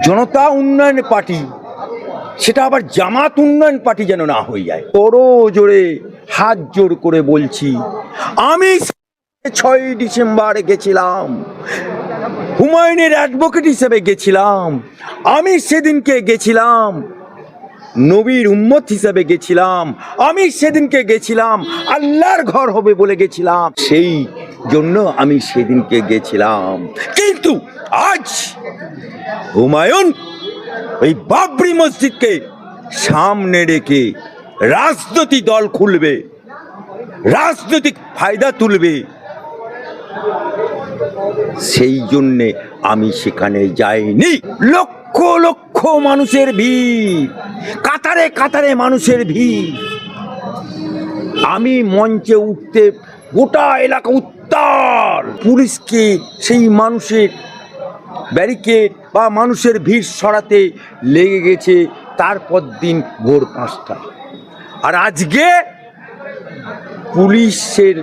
জনতা উন্নয়ন পার্টি সেটা আবার জামাত উন্নয়ন পার্টি যেন না হয়ে যায়। বড় জোরে হাত জোর করে বলছি, আমি 6ই ডিসেম্বর গেছিলাম, হুমায়ুনের অ্যাডভোকেট হিসেবে গেছিলাম, আমি সেদিনকে গেছিলাম নবীর উম্মত হিসেবে গেছিলাম, আমি সেদিনকে গেছিলাম আল্লাহর ঘর হবে বলে গেছিলাম, সেই জন্য আমি সেদিনকে গেছিলাম। কিন্তু আজ হুমায়ুন ওই বাবরি মসজিদকে সামনে রেখে রাজনৈতিক দল খুলবে, রাজনৈতিক ফায়দা তুলবে, সেই জন্যে আমি সেখানে যাইনি। লক্ষ লক্ষ মানুষের ভিড়, কাতারে কাতারে মানুষের ভিড়। আমি মঞ্চে উঠতে গোটা এলাকা উত্তাল, পুলিশকে সেই মানুষের ব্যারিকেড বা মানুষের ভিড় সরাতে লেগে গেছে তারপর দিন ভোর 5টা। আর আজকে পুলিশের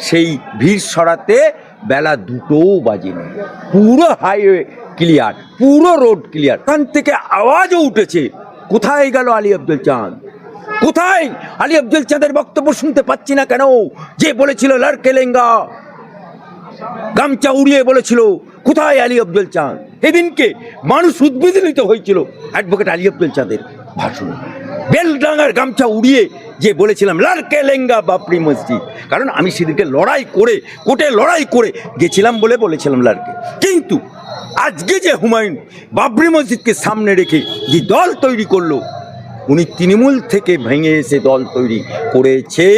সেই ভিড় সরাতে বেলা 2টোও বাজেনি। পুরো হাইওয়ে ক্লিয়ার, পুরো রোড ক্লিয়ার। ওখান থেকে আওয়াজও উঠেছে, কোথায় গেল আলী আব্দুল চাঁদ, কোথায় আলী আব্দুল চাঁদের বক্তব্য শুনতে পাচ্ছি না কেন? যে বলেছিল লড়কে লেঙ্গা, গামছা উড়িয়ে বলেছিল, কোথায় আলী আব্দুল চাঁদ? এদিনকে মানুষ উদ্বিগ্নিত হয়েছিল অ্যাডভোকেট আলী আব্দুল চাঁদের ভাষণ। বেলডাঙ্গার গামছা উড়িয়ে যে বলেছিলাম লড়কে লেঙ্গা বাবরি মসজিদ, কারণ আমি সেদিকে লড়াই করে কোর্টে লড়াই করে গেছিলাম বলে বলেছিলাম লড়কে। কিন্তু আজকে যে হুমায়ুন বাবরি মসজিদকে সামনে রেখে যে দল তৈরি করলো, উনি তৃণমূল থেকে ভেঙে এসে দল তৈরি করেছে।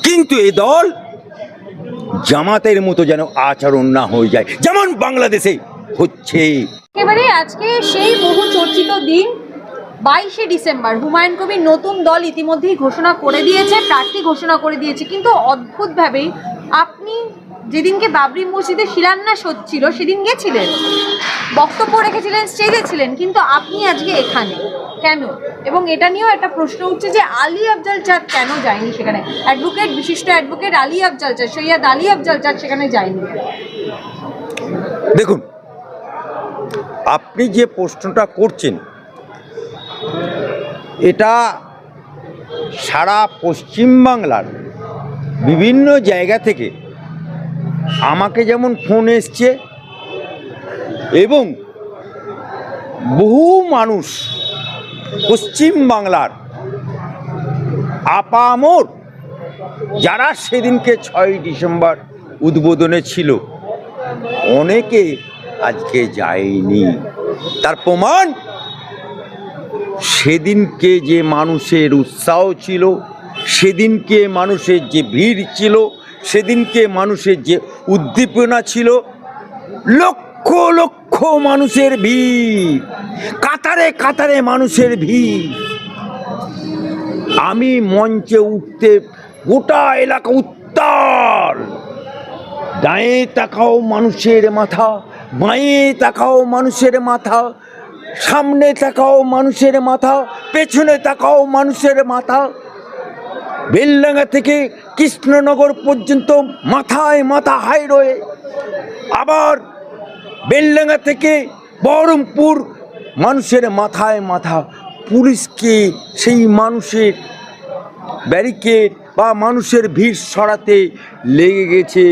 কিন্তু এই দল জামাতের মতো যেন আচরণ না হয়ে যায়, যেমন বাংলাদেশে হচ্ছে। একেবারে আজকে সেই বহু চর্চিত দিন 22শে ডিসেম্বর, হুমায়ুন কবির নতুন দল ইতিমধ্যেই ঘোষণা করে দিয়েছে, প্রার্থী ঘোষণা করে দিয়েছে। কিন্তু অদ্ভুতভাবেই আপনি যেদিনকে বাবরি মসজিদে শিলান্যাস হচ্ছিল সেদিন গেছিলেন, বক্তব্য রেখেছিলেন, স্টেজে ছিলেন, কিন্তু আপনি আজকে এখানে কেন? এবং এটা নিয়েও একটা প্রশ্ন উঠছে যে আলী আফজাল চাঁদ কেন যায়নি সেখানে? অ্যাডভোকেট, বিশিষ্ট অ্যাডভোকেট আলী আফজাল চাঁদ, সৈয়দ আলী আফজাল চাঁদ সেখানে যায়নি। দেখুন, আপনি যে প্রশ্নটা করছেন এটা সারা পশ্চিমবাংলার বিভিন্ন জায়গা থেকে আমাকে যেমন ফোন এসছে, এবং বহু মানুষ পশ্চিমবাংলার আপামর যারা সেদিনকে 6ই ডিসেম্বর উদ্বোধনে ছিল, অনেকে আজকে যায়নি। তার প্রমাণ সেদিনকে যে মানুষের উৎসাহ ছিল, সেদিনকে মানুষের যে ভিড় ছিল, সেদিনকে মানুষের যে উদ্দীপনা ছিল, লক্ষ লক্ষ মানুষের ভিড়, কাতারে কাতারে মানুষের ভিড়। আমি মঞ্চে উঠতে গোটা এলাকা উত্তাল, ডায়ে তাকাও মানুষের মাথা, বাঁয়ে তাকাও মানুষের মাথা, সামনে তাকাও মানুষের মাথা, পেছনে তাকাও মানুষের মাথা। বেলডাঙ্গা থেকে কৃষ্ণনগর পর্যন্ত মাথায় মাথা হাইরোয়ে, আবার বেলডাঙ্গা থেকে বহরমপুর মানুষের মাথায় মাথা। পুলিশকে সেই মানুষের ব্যারিকেড বা মানুষের ভিড় সরাতে লেগে গেছে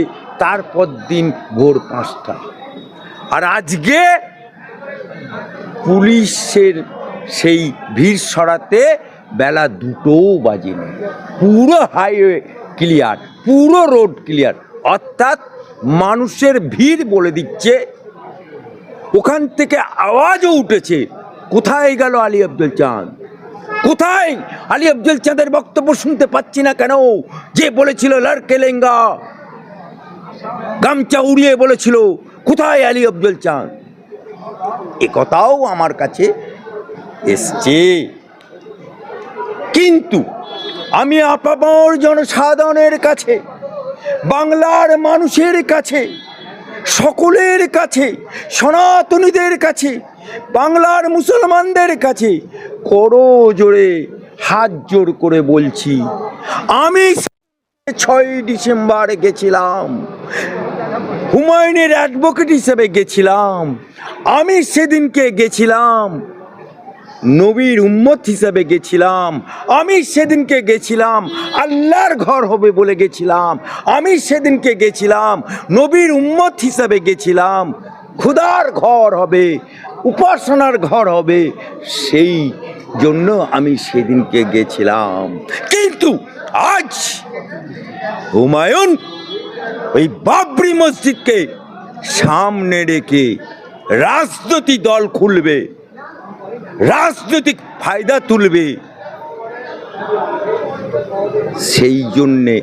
তারপর দিন ভোর 5টা। আর আজকে পুলিশের সেই ভিড় সরাতে বেলা 2টোও বাজেনি। পুরো হাইওয়ে ক্লিয়ার, পুরো রোড ক্লিয়ার। অর্থাৎ মানুষের ভিড় বলে দিচ্ছে। ওখান থেকে আওয়াজও উঠেছে, কোথায় গেল আলী আব্দুল চাঁদ, কোথায় আলী আব্দুল চাঁদের বক্তব্য শুনতে পাচ্ছি না কেন? যে বলেছিল লড়কে লেঙ্গা, গামছা উড়িয়ে বলেছিল, কোথায় আলী আব্দুল চাঁদ? এ কথাও আমার কাছে এসছে। কিন্তু আমি আপামর জনসাধারণের কাছে, বাংলার মানুষের কাছে, সকলের কাছে, সনাতনীদের কাছে, বাংলার মুসলমানদের কাছে করো জোরে হাত জোর করে বলছি, আমি 6ই ডিসেম্বর গেছিলাম, হুমায়ুনের অ্যাডভোকেট হিসেবে গেছিলাম, আমি সেদিনকে গেছিলাম। নবীর উম্মত হিসেবে গেছিলাম, আমি সেদিনকে গেছিলাম। আল্লাহর ঘর হবে বলে গেছিলাম, আমি সেদিনকে গেছিলাম। নবীর উম্মত হিসেবে গেছিলাম। খুদার ঘর হবে, উপাসনার ঘর হবে, সেই জন্য আমি সেদিনকে গেছিলাম। কিন্তু আজ হুমায়ুন ওই বাবরি মসজিদকে সামনে রেখে রাজনৈতিক দল খুলবে, রাজনৈতিক ফায়দা তুলবে, সেই জন্যে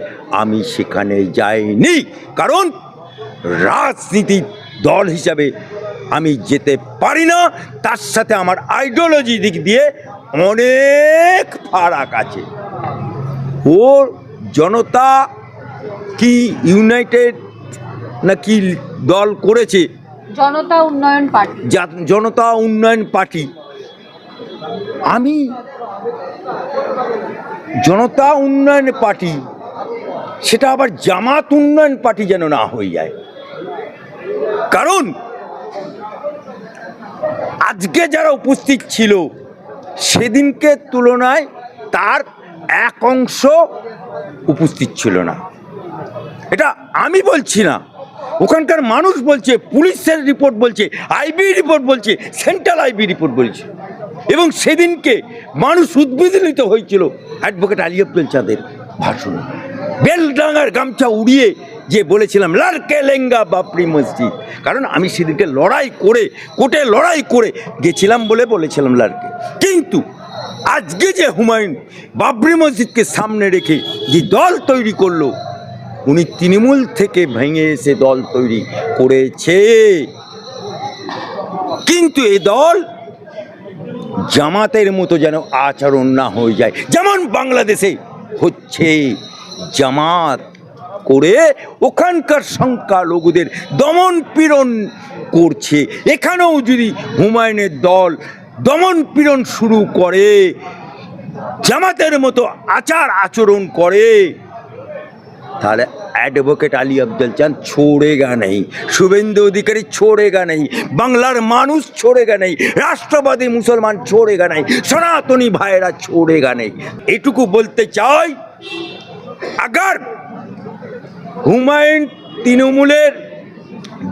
আমি সেখানে যাইনি। কারণ রাজনীতির দল হিসাবে আমি যেতে পারি না, তার সাথে আমার আইডিওলজি দিক দিয়ে অনেক ফারাক আছে। ও জনতা কি ইউনাইটেড না কি দল করেছে, জনতা উন্নয়ন পার্টি। জনতা উন্নয়ন পার্টি। আমি জনতা উন্নয়ন পার্টি, সেটা আবার জামাত উন্নয়ন পার্টি যেন না হয়ে যায়। কারণ আজকে যারা উপস্থিত ছিল সেদিনকে তুলনায় তার এক অংশ উপস্থিত ছিল না। এটা আমি বলছি না, ওখানকার মানুষ বলছে, পুলিশের রিপোর্ট বলছে, আইবি রিপোর্ট বলছে, সেন্ট্রাল আইবি রিপোর্ট বলছে। এবং সেদিনকে মানুষ উদ্বিগ্নিত হয়েছিল অ্যাডভোকেট আলী আব্দুল চাঁদের ভাষণে। বেলডাঙ্গার গামছা উড়িয়ে যে বলেছিলাম লারকে লেঙ্গা বাবরি মসজিদ, কারণ আমি সেদিনকে লড়াই করে, কোর্টে লড়াই করে গেছিলাম বলে বলেছিলাম লারকে। কিন্তু আজকে যে হুমায়ুন বাবরি মসজিদকে সামনে রেখে যে দল তৈরি করলো, উনি তৃণমূল থেকে ভেঙে এসে দল তৈরি করেছে। কিন্তু এই দল জামাতের মতো যেন আচরণ না হয়ে যায়, যেমন বাংলাদেশে হচ্ছে। জামাত করে ওখানকার সংখ্যালঘুদের দমন পীড়ন করছে। এখানেও যদি হুমায়ুনের দল দমন পীড়ন শুরু করে, জামাতের মতো আচরণ করে, তাহলে एडवोकेट अली अब्दुल चांद छोड़ेगा नहीं, शुभेंदु अधिकारी छोड़ेगा नहीं, बांग्लार मानुष छोड़ेगा नहीं, राष्ट्रवादी मुसलमान छोड़ेगा नहीं, सनातनी भाईरा छोड़ेगा नहीं। एटुकु बोलते चाই, अगर হুমায়ুন তৃণমূলের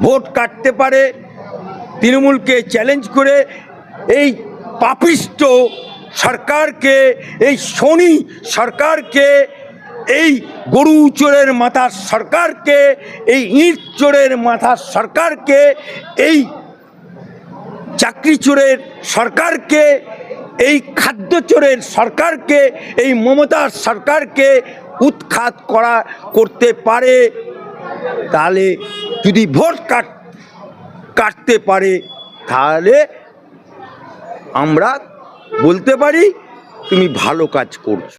ভোট কাটতে পারে, তৃণমূলকে চ্যালেঞ্জ করে এই পাপিষ্ট সরকারকে, এই শনি সরকারকে, এই গরু চোরের মাথার সরকারকে, এই ইট চোরের মাথার সরকারকে, এই চাকরি চোরের সরকারকে, এই খাদ্য চোরের সরকারকে, এই মমতার সরকারকে উৎখাত করতে পারে, তাহলে যদি ভোট কাটতে পারে, তাহলে আমরা বলতে পারি তুমি ভালো কাজ করছো।